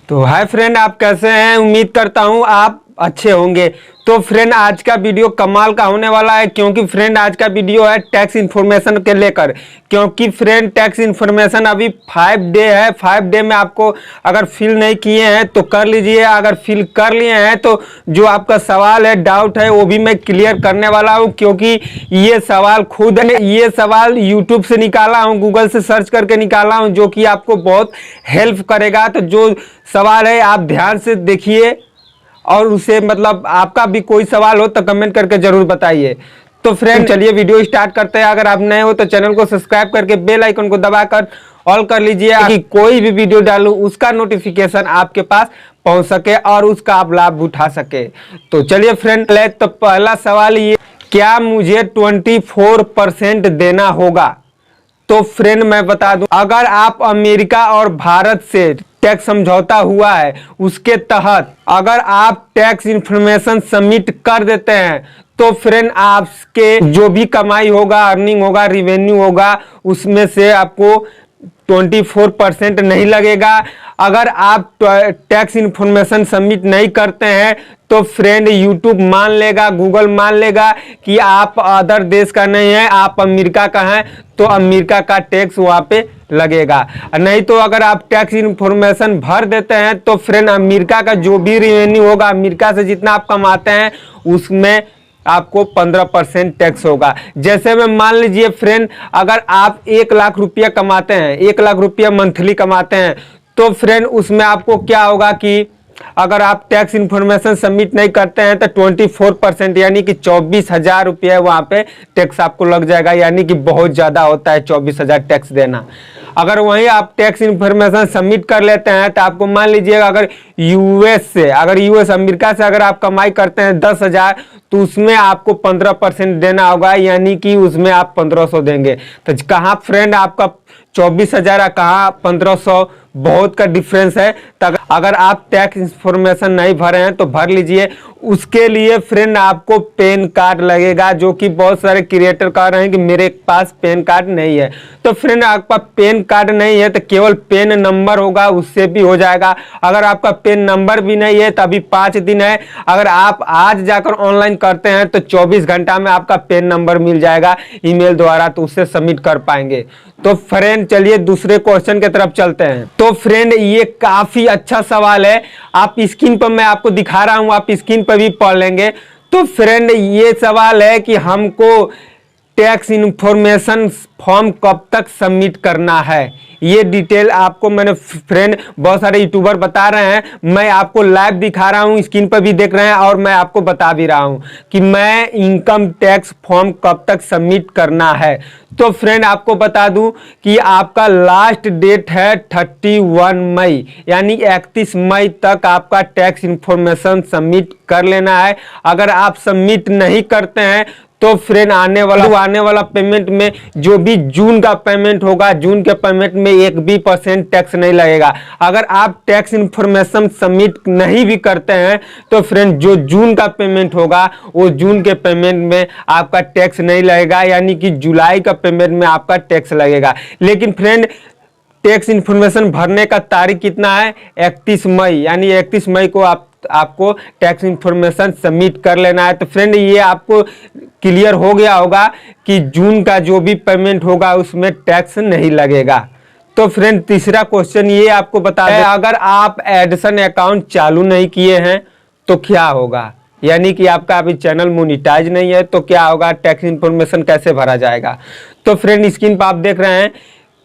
तो hi friend, आप कैसे हैं? उम्मीद करता हूं आप अच्छे होंगे। तो फ्रेंड, आज का वीडियो कमाल का होने वाला है, क्योंकि फ्रेंड आज का वीडियो है टैक्स इन्फॉर्मेशन के लेकर। क्योंकि फ्रेंड टैक्स इन्फॉर्मेशन अभी 5 डे है। 5 डे में आपको अगर फिल नहीं किए हैं तो कर लीजिए, अगर फिल कर लिए हैं तो जो आपका सवाल है, डाउट है, वो भी मैं क्लियर करने वाला हूँ। क्योंकि ये सवाल खुद है, ये सवाल यूट्यूब से निकाला हूँ, गूगल से सर्च करके निकाला हूँ, जो कि आपको बहुत हेल्प करेगा। तो जो सवाल है आप ध्यान से देखिए और उसे मतलब आपका भी कोई सवाल हो तो कमेंट करके जरूर बताइए। तो फ्रेंड चलिए वीडियो स्टार्ट करते हैं। अगर आप नए हो तो चैनल को सब्सक्राइब करके बेल आइकन को दबाकर ऑल कर लीजिए, कि कोई भी वीडियो डालूं उसका नोटिफिकेशन आपके पास पहुंच सके और उसका आप लाभ उठा सके। तो चलिए फ्रेंड, तो पहला सवाल ये, क्या मुझे 24% देना होगा? तो फ्रेंड मैं बता दूं, अगर आप अमेरिका और भारत से टैक्स समझौता हुआ है, उसके तहत अगर आप टैक्स इंफॉर्मेशन सबमिट कर देते हैं तो फ्रेंड आपके जो भी कमाई होगा, अर्निंग होगा, रिवेन्यू होगा, उसमें से आपको 24% नहीं लगेगा। अगर आप टैक्स इन्फॉर्मेशन सबमिट नहीं करते हैं तो फ्रेंड यूट्यूब मान लेगा, गूगल मान लेगा कि आप अदर देश का नहीं है, आप अमेरिका का हैं, तो अमेरिका का टैक्स वहाँ पे लगेगा। नहीं तो अगर आप टैक्स इन्फॉर्मेशन भर देते हैं तो फ्रेंड अमेरिका का जो भी रिवेन्यू होगा, अमेरिका से जितना आप कमाते हैं उसमें आपको 15% टैक्स होगा। जैसे में मान लीजिए फ्रेंड, अगर आप 1 लाख रुपया कमाते हैं, 1 लाख रुपया मंथली कमाते हैं, तो फ्रेंड उसमें आपको क्या होगा कि अगर आप टैक्स इन्फॉर्मेशन सबमिट नहीं करते हैं तो 24% यानी कि 24,000 रुपये वहाँ पे टैक्स आपको लग जाएगा। यानी कि बहुत ज़्यादा होता है 24,000 टैक्स देना। अगर वहीं आप टैक्स इन्फॉर्मेशन सबमिट कर लेते हैं तो आपको मान लीजिएगा, अगर यूएस अमेरिका से अगर आप कमाई करते हैं 10,000, तो उसमें आपको 15% देना होगा, यानी कि उसमें आप 1,500 देंगे। तो कहाँ फ्रेंड आपका 24,000 कहाँ 1,500, बहुत का डिफरेंस है। तो अगर आप टैक्स इन्फॉर्मेशन नहीं भरे हैं तो भर लीजिए। उसके लिए फ्रेंड आपको पैन कार्ड लगेगा, जो कि बहुत सारे क्रिएटर कह रहे हैं कि मेरे पास पैन कार्ड नहीं है। तो फ्रेंड आपका पैन कार्ड नहीं है तो केवल पैन नंबर होगा, उससे भी हो जाएगा। अगर आपका पैन नंबर भी नहीं है तो अभी 5 दिन है, अगर आप आज जाकर ऑनलाइन करते हैं तो 24 घंटा में आपका पैन नंबर मिल जाएगा ईमेल द्वारा, तो उससे सबमिट कर पाएंगे। तो फ्रेंड चलिए दूसरे क्वेश्चन की तरफ चलते हैं। तो फ्रेंड ये काफी अच्छा सवाल है, आप स्क्रीन पर मैं आपको दिखा रहा हूं, आप स्क्रीन पर भी पढ़ लेंगे। तो फ्रेंड ये सवाल है कि हमको टैक्स इन्फॉर्मेशन फॉर्म कब तक सबमिट करना है, ये डिटेल आपको मैंने फ्रेंड बहुत सारे यूट्यूबर बता रहे हैं, मैं आपको लाइव दिखा रहा हूं, स्क्रीन पर भी देख रहे हैं और मैं आपको बता भी रहा हूं कि मैं इनकम टैक्स फॉर्म कब तक सबमिट करना है। तो फ्रेंड आपको बता दूं कि आपका लास्ट डेट है 31 मई, यानी 31 मई तक आपका टैक्स इन्फॉर्मेशन सबमिट कर लेना है। अगर आप सबमिट नहीं करते हैं तो फ्रेंड आने वाला पेमेंट में जो भी जून का पेमेंट होगा, जून के पेमेंट में 1% टैक्स नहीं लगेगा। अगर आप टैक्स इन्फॉर्मेशन सबमिट नहीं भी करते हैं तो फ्रेंड जो जून का पेमेंट होगा वो जून के पेमेंट में आपका टैक्स नहीं लगेगा, यानी कि जुलाई का पेमेंट में आपका टैक्स लगेगा। लेकिन फ्रेंड टैक्स इन्फॉर्मेशन भरने का तारीख कितना है? 31 मई, यानी 31 मई को आपको टैक्स इन्फॉर्मेशन सबमिट कर लेना है। तो फ्रेंड ये आपको क्लियर हो गया होगा कि जून का जो भी पेमेंट होगा उसमें टैक्स नहीं लगेगा। तो फ्रेंड तीसरा क्वेश्चन ये आपको बता दें, अगर आप एडिसन अकाउंट चालू नहीं किए हैं तो क्या होगा, यानी कि आपका अभी चैनल मोनिटाइज नहीं है तो क्या होगा, टैक्स इन्फॉर्मेशन कैसे भरा जाएगा? तो फ्रेंड स्क्रीन पर आप देख रहे हैं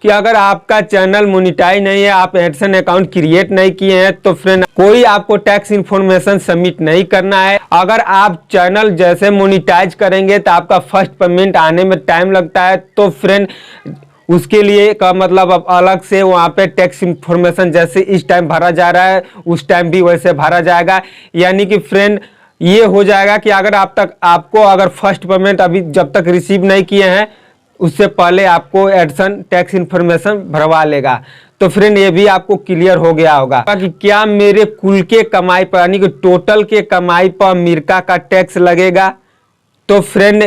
कि अगर आपका चैनल मोनिटाइज नहीं है, आप एडिसन अकाउंट क्रिएट नहीं किए हैं, तो फ्रेंड कोई आपको टैक्स इन्फॉर्मेशन सबमिट नहीं करना है। अगर आप चैनल जैसे मोनिटाइज करेंगे तो आपका फर्स्ट पेमेंट आने में टाइम लगता है, तो फ्रेंड उसके लिए का मतलब अब अलग से वहाँ पे टैक्स इन्फॉर्मेशन जैसे इस टाइम भरा जा रहा है उस टाइम भी वैसे भरा जाएगा। यानी कि फ्रेंड ये हो जाएगा कि अगर आपको अगर फर्स्ट पेमेंट अभी जब तक रिसीव नहीं किए हैं उससे पहले आपको एडिसन टैक्स इन्फॉर्मेशन भरवा लेगा। तो फ्रेंड ये भी आपको क्लियर हो गया होगा कि क्या मेरे कुल के कमाई पर, यानी कि टोटल के कमाई पर अमेरिका का टैक्स लगेगा? तो फ्रेंड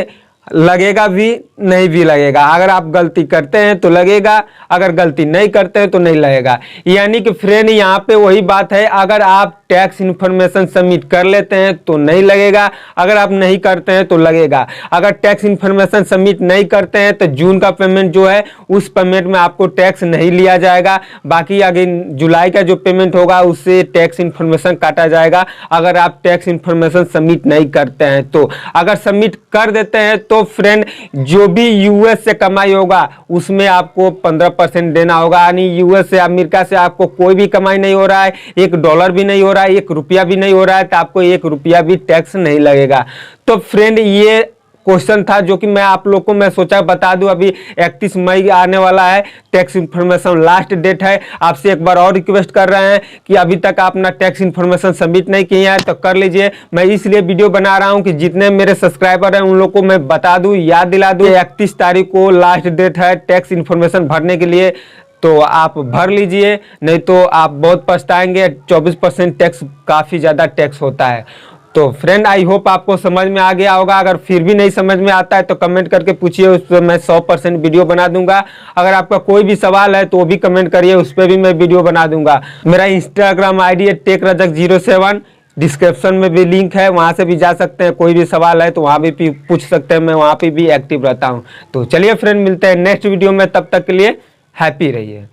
लगेगा भी, नहीं भी लगेगा। अगर आप गलती करते हैं तो लगेगा, अगर गलती नहीं करते हैं तो नहीं लगेगा। यानी कि फ्रेंड यहाँ पे वही बात है, अगर आप टैक्स इन्फॉर्मेशन सबमिट कर लेते हैं तो नहीं लगेगा, अगर आप नहीं करते हैं तो लगेगा। अगर टैक्स इन्फॉर्मेशन सबमिट नहीं करते हैं तो जून का पेमेंट जो है उस पेमेंट में आपको टैक्स नहीं लिया जाएगा। बाकी अगर जुलाई का जो पेमेंट होगा उससे टैक्स इन्फॉर्मेशन काटा जाएगा, अगर आप टैक्स इन्फॉर्मेशन सबमिट नहीं करते हैं तो। अगर सबमिट कर देते हैं तो फ्रेंड जो भी यूएस से कमाई होगा उसमें आपको 15% देना होगा। यानी यूएस से, अमेरिका से आपको कोई भी कमाई नहीं हो रहा है, $1 भी नहीं हो रहा है, $1 भी नहीं हो रहा है, तो आपको $1 भी टैक्स नहीं लगेगा। तो फ्रेंड ये क्वेश्चन था जो कि मैं आप लोग को मैं सोचा बता दूं। अभी 31 मई आने वाला है, टैक्स इन्फॉर्मेशन लास्ट डेट है। आपसे एक बार और रिक्वेस्ट कर रहे हैं कि अभी तक आप अपना टैक्स इन्फॉर्मेशन सबमिट नहीं किए हैं तो कर लीजिए। मैं इसलिए वीडियो बना रहा हूं कि जितने मेरे सब्सक्राइबर हैं उन लोग को मैं बता दूं, याद दिला दूं। 31 तारीख को लास्ट डेट है टैक्स इन्फॉर्मेशन भरने के लिए, तो आप भर लीजिए, नहीं तो आप बहुत पछताएंगे। 24% टैक्स काफ़ी ज़्यादा टैक्स होता है। तो फ्रेंड आई होप आपको समझ में आ गया होगा। अगर फिर भी नहीं समझ में आता है तो कमेंट करके पूछिए, उस पर मैं 100% वीडियो बना दूंगा। अगर आपका कोई भी सवाल है तो वो भी कमेंट करिए, उस पर भी मैं वीडियो बना दूंगा। मेरा इंस्टाग्राम ID है techrajak07, डिस्क्रिप्शन में भी लिंक है, वहाँ से भी जा सकते हैं। कोई भी सवाल है तो वहाँ भी पूछ सकते हैं, मैं वहाँ पे भी एक्टिव रहता हूँ। तो चलिए फ्रेंड, मिलते हैं नेक्स्ट वीडियो में, तब तक के लिए हैप्पी रहिए।